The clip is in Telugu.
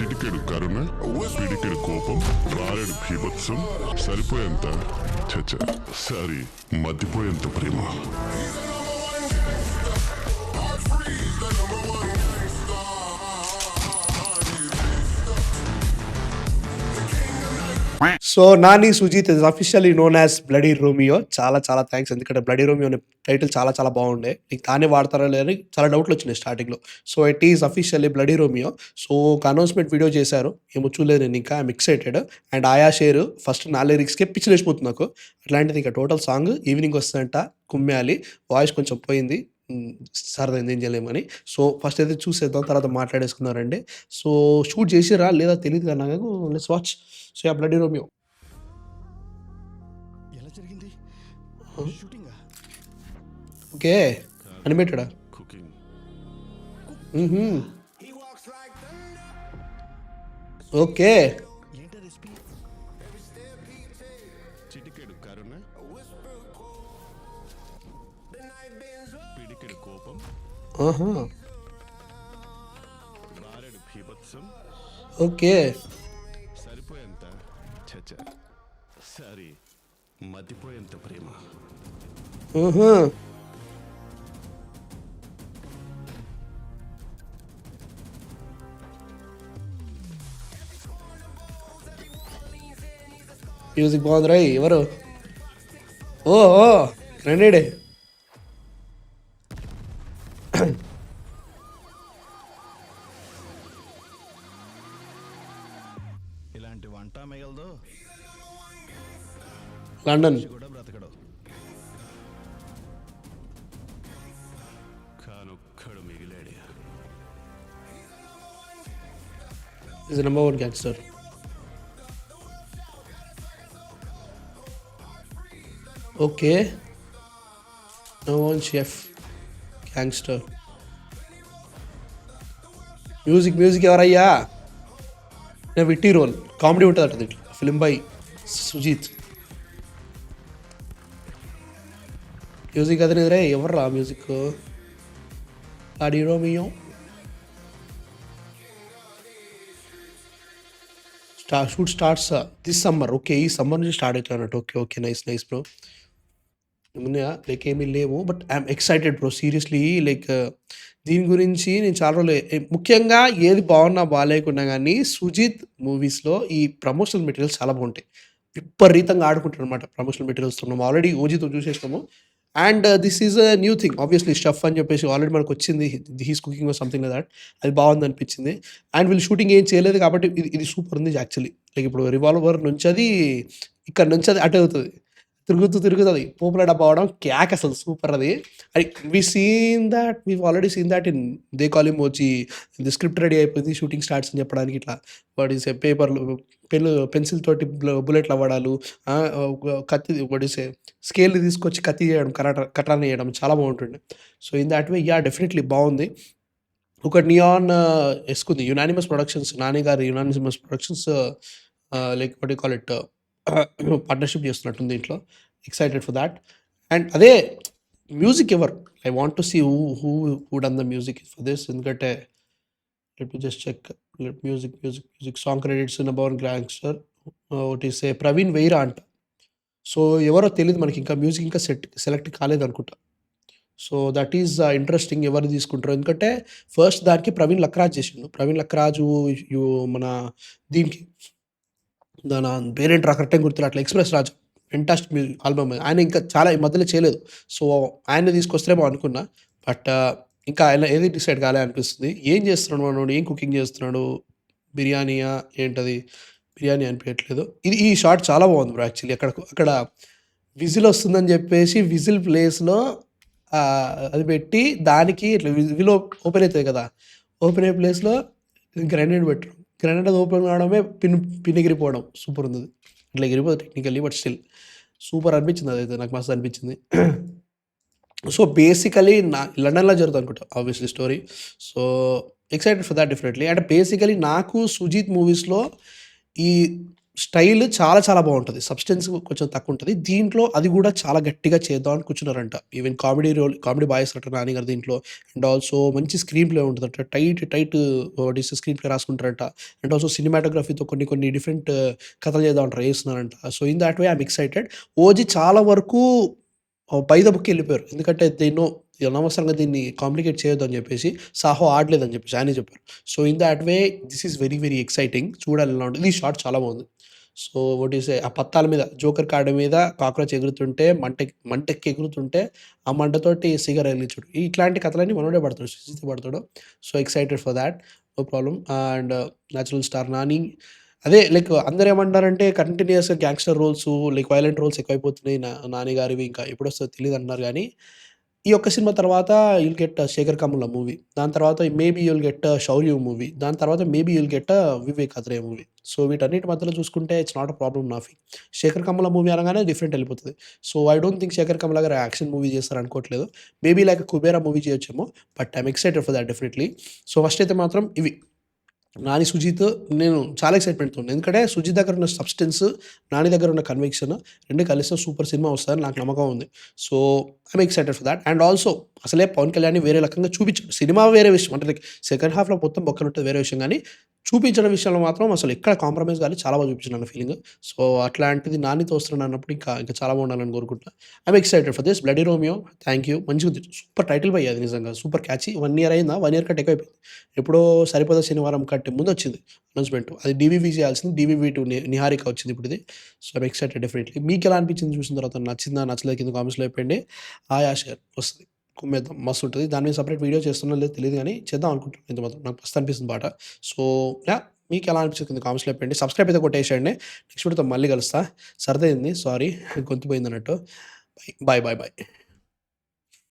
చిటికెడు కరుణ, పిడికెడు కోపం, రారెడు భీభత్సం, సరిపోయేంత చచ్చ సారీ మతిపోయేంత ప్రేమ. So Nani Sujeeth is officially known as Bloody Romeo. చాలా చాలా థ్యాంక్స్. ఎందుకంటే బ్లడీ రోమియో అనే టైటిల్ చాలా చాలా బాగుండే. నీకు తానే వాడతారా లేదని చాలా డౌట్లు వచ్చినాయి స్టార్టింగ్లో. So it is officially bloody Romeo. So ఒక అనౌన్స్మెంట్ వీడియో చేశారు, ఏమో చూడలేదు నేను ఇంకా. I'm excited. అండ్ ఆయా షేర్ ఫస్ట్ 4 లిరిక్స్కే పిచ్చి లేచిపోతుంది నాకు. అట్లాంటిది ఇంకా టోటల్ సాంగ్ ఈవినింగ్ వస్తుందంట. కుమ్మాలి, వాయిస్ కొంచెం పోయింది, సరదైంది, ఏం చేయలేమని. సో ఫస్ట్ అయితే చూసేద్దాం, తర్వాత మాట్లాడేసుకున్నారండి. సో షూట్ చేసిరా లేదా తెలియదు కదా నాకు. Let's watch. So yeah Bloody Romeo. ఎలా జరిగింది షూటింగా? ఓకే, అనిమేటెడా? Cooking okay. ఏంటో రెసిపీ? చిటికెడు కరుణ, పిడికెడు కోపం, ఆహా, రారెడు భీభత్సం, ఓకే. సరిపోయేంత చచ్చ సారీ మతిపోయేంత ప్రేమ. ఆహా, మ్యూజిక్ బాగుంది రై. ఎవరు? ఓ ఓ రండి. ఇలాంటి వంట మిగలదు, లండన్. కూడా బ్రతకడు. కానొక్కడు మిగిలాడు. Is number 1 gangster. Okay, number 1 chef gangster. Music ఎవరయ్యా? విట్టి రోల్, కామెడీ ఉంటుంది అట దీంట్లో. Film by Sujeeth. మ్యూజిక్ అదే రే. ఎవర్రా music? Bloody Romeo. Shoot starts this summer. Okay, ఈ సమ్మర్ నుంచి స్టార్ట్ అవుతుంది అన్నట్టు. Okay okay, nice bro. ఏమన్నా లైక్ ఏమీ లేవు, but I'm excited bro seriously. Like దీని గురించి నేను చాలా రోజులు, ముఖ్యంగా ఏది బాగున్నా బాగాలేకున్నా కానీ సుజీత్ మూవీస్లో ఈ ప్రమోషనల్ మెటీరియల్స్ చాలా బాగుంటాయి. విపరీతంగా ఆడుకుంటారు అనమాట ప్రమోషనల్ మెటీరియల్స్. మనం ఆల్రెడీ ఓజీతో చూసేసినాము. And this is a new thing. Obviously chef అని చెప్పేసి ఆల్రెడీ మనకు వచ్చింది, he's cooking something like that. అది బాగుంది అనిపించింది. అండ్ వీళ్ళు షూటింగ్ ఏం చేయలేదు కాబట్టి ఇది సూపర్ ఉంది యాక్చువల్లీ. లైక్ ఇప్పుడు రివాల్వర్ నుంచి అది ఇక్కడ నుంచి అది అటు అవుతుంది, తిరుగుతుంది, పోపుల డబ్బా అవడం క్యాక్, అసలు సూపర్ అది. We already seen that in they call him వచ్చి ది స్క్రిప్ట్ రెడీ అయిపోయింది, షూటింగ్ స్టార్ట్స్ అని చెప్పడానికి. ఇట్లా వాట్ ఈస్ పేపర్లు, పెన్సిల్ తోటి బుల్లెట్లు అవ్వడాలు, కత్తి వాట్ ఈస్ స్కేల్ తీసుకొచ్చి కత్తి చేయడం, కటాన్ చేయడం చాలా బాగుంటుండే. So in that way yeah definitely బాగుంది. ఒక నియాన్ వేసుకుంది యునానిమస్ ప్రొడక్షన్స్, నాని గారి Unanimous Productions, like what you call it, partnership చేస్తున్నట్టుంది దీంట్లో. Excited for that. అండ్ అదే మ్యూజిక్ ఎవరు, I want to see who done the music for this. ఎందుకంటే let me just check. Music song credits number 1 gangster, ఒకటి సే ప్రవీణ్ వెయిరా అంట. సో ఎవరో తెలియదు మనకి, ఇంకా మ్యూజిక్ ఇంకా సెలెక్ట్ కాలేదు అనుకుంటా. సో దట్ ఈజ్ ఇంట్రెస్టింగ్ ఎవరు తీసుకుంటారు. ఎందుకంటే ఫస్ట్ దానికి ప్రవీణ్ లక్రాజ్ చేసిండు. ప్రవీణ్ లక్రాజు మన దీనికి దాని పేరేంటి కరెక్ట్ టైం గుర్తులు, అట్లా ఎక్స్ప్రెస్ రాజు ఫెంటాస్టిక్ మ్యూజిక్ ఆల్బమ్. ఆయన ఇంకా చాలా ఈ మధ్యలో చేయలేదు. సో ఆయన తీసుకొస్తేమో అనుకున్నా, బట్ ఇంకా ఆయన ఏది డిసైడ్ కాలే అనిపిస్తుంది. ఏం చేస్తున్నాడు మనోడు, ఏం కుకింగ్ చేస్తున్నాడు, బిర్యానీయా ఏంటది? బిర్యానీ అనిపించట్లేదు. ఈ షాట్ చాలా బాగుంది బ్రో యాక్చువల్లీ. అక్కడ విజిల్ వస్తుందని చెప్పేసి విజిల్ ప్లేస్లో అది పెట్టి దానికి ఇట్లా విజిల్ ఓపెన్ అవుతుంది కదా, ఓపెన్ అయ్యే ప్లేస్లో గ్రైనేడ్ పెట్టడం, గ్రైనేడ్ ఓపెన్ కావడమే పిన్ ఎగిరిపోవడం. సూపర్ ఉంది. ఇట్లా ఎగిరిపోతుంది టెక్నికల్లీ, బట్ స్టిల్ సూపర్ అనిపించింది. అదైతే నాకు మస్తు అనిపించింది. సో బేసికలీ లండన్లో జరుగుతుంది అనుకుంటా obviously story. So excited for that definitely. అంటే బేసికలీ నాకు సుజీత్ మూవీస్లో ఈ స్టైల్ చాలా చాలా బాగుంటుంది. సబ్స్టెన్స్ కొంచెం తక్కువ ఉంటుంది. దీంట్లో అది కూడా చాలా గట్టిగా చేద్దాం అని కూర్చున్నారంట. ఈవెన్ కామెడీ బాగా చేస్తారట నాని గారు దీంట్లో. అండ్ ఆల్సో మంచి స్క్రీన్ ప్లే ఉంటదట. టైట్ స్క్రీన్ ప్లే రాసుకుంటారంట. అండ్ ఆల్సో సినిమాటోగ్రఫీతో కొన్ని డిఫరెంట్ కథలు చేద్దాం అంటారు ఏస్తున్నారంట. So in that way I'm excited. 'OG' చాలా వరకు బై ద బుక్ ఎళ్ళిపోయారు. ఎందుకంటే దే నో అనవసరంగా దీన్ని కాంప్లికేట్ చేయొద్దు అని చెప్పేసి. 'సాహో' ఆడలేదని చెప్పేసి ఆయనే చెప్పారు. So in that way this is very very exciting. చూడాలి ఎలా ఉంటుంది. ఈ షాట్ చాలా బాగుంది. సో వాట్ యూ సే ఆ పత్తాల మీద జోకర్ కార్డ్ మీద కాక్రోచ్ ఎగురుతుంటే మంటెక్కి ఎగురుతుంటే ఆ మంటతోటి సిగర్ ఎలిగించుడు. ఇట్లాంటి కథలన్నీ మనోడే పడతాడు. సుజిత్ పడతాడు. So excited for that. No problem. And natural star Nani అదే లైక్ అందరూ ఏమంటారంటే కంటిన్యూయస్‌గా gangster roles like violent roles ఎక్కువైపోతున్నాయి. నాని గారివి ఇంకా ఎప్పుడొస్తదో తెలీదంటున్నారు గానీ, ఈ ఒక్క సినిమా తర్వాత you'll get 'Sekhar Kammula' movie. దాని తర్వాత maybe you'll get 'Shourya' movie. దాని తర్వాత maybe you'll get 'Vivek Athreya' movie. So వీటన్నిటి మధ్యలో చూసుకుంటే ఇట్స్ నాట్ ఎ ప్రాబ్లమ్ నాఫీ. 'శేఖర్ కమ్ముల' మూవీ అనగానే డిఫరెంట్ ఎళ్ళిపోతది. So I don't think 'Sekhar Kammula' garu action movie చేస్తారనుకోవట్లేదు. మేబీ లైక్ 'కుబేరా' మూవీ చేయొచ్చేమో. But I'm excited for that definitely. So first అయితే మాత్రం ఇవి. నాని, సుజీత్ నేను చాలా ఎక్సైట్‌మెంట్‌తో ఉన్నా. ఎందుకంటే సుజీత్ దగ్గర ఉన్న సబ్స్టెన్స్, నాని దగ్గర ఉన్న కన్విక్షన్ 2 కలిస్తే సూపర్ సినిమా వస్తదని నాకు నమ్మకం ఉంది. So I'm excited for thought. And also అసలే పవన్ కళ్యాణ్‌ని వేరే రకంగా చూపించాడు. సినిమా వేరే విషయం. అంటే లైక్ సెకండ్ హాఫ్‌లో మొత్తం బొక్కలుంటది వేరే విషయం గానీ, చూపించడం విషయంలో మాత్రం అసలు ఎక్కడ కాంప్రమైజ్ కాలే. చాలా బాగా చూపించాడు అన్న ఫీలింగ్. సో అట్లాంటిది నానితో వస్తున్నాడు అన్నప్పుడు ఇంకా చాలా బాగుండాలని కోరుకుంటున్నా. I'm excited for this 'bloody Romeo'. Thank you. మంచిగుంది. సూపర్ టైటిల్ భయ్యా అది నిజంగా. Super catchy. 1 ఇయర్ అయిందా? 1 ఇయర్ కంటే ఎక్కువైపోయింది. ఎప్పుడో 'సరిపోదా శనివారం' కంటే ముందొచ్చింది అనౌన్స్‌మెంట్. అది డీవీవీ చేయాల్సింది. డీవీవీ టు 'నిహారిక' వచ్చింది ఇప్పుడిది. So I'm excited definitely. మీకెలా అనిపించింది చూసిన తర్వాత? నచ్చిందా? నచ్చలేదా? కింద కామెంట్స్‌లో చెప్పండి. షేర్ వస్తది. కుమ్మేద్దాం మస్తుంటది. దాని మీద సెపరేట్ వీడియో చేస్తున్నా లేదో తెలీదు గానీ, చేద్దాం అనుకుంటున్నాను ఇంత మాత్రం. నాకు మస్తు అనిపిస్తుంది పాట. So yeah! మీకెలా అనిపించింది కింద కామెంట్స్‌లో చెప్పండి. సబ్స్క్రైబ్ అయితే కొట్టేసేయండి. నెక్స్ట్ వీడియోతో మళ్ళీ కలుస్తా. సరిదయింది. సారీ గొంతు పోయిందన్నట్టు. బాయ్. బాయ్.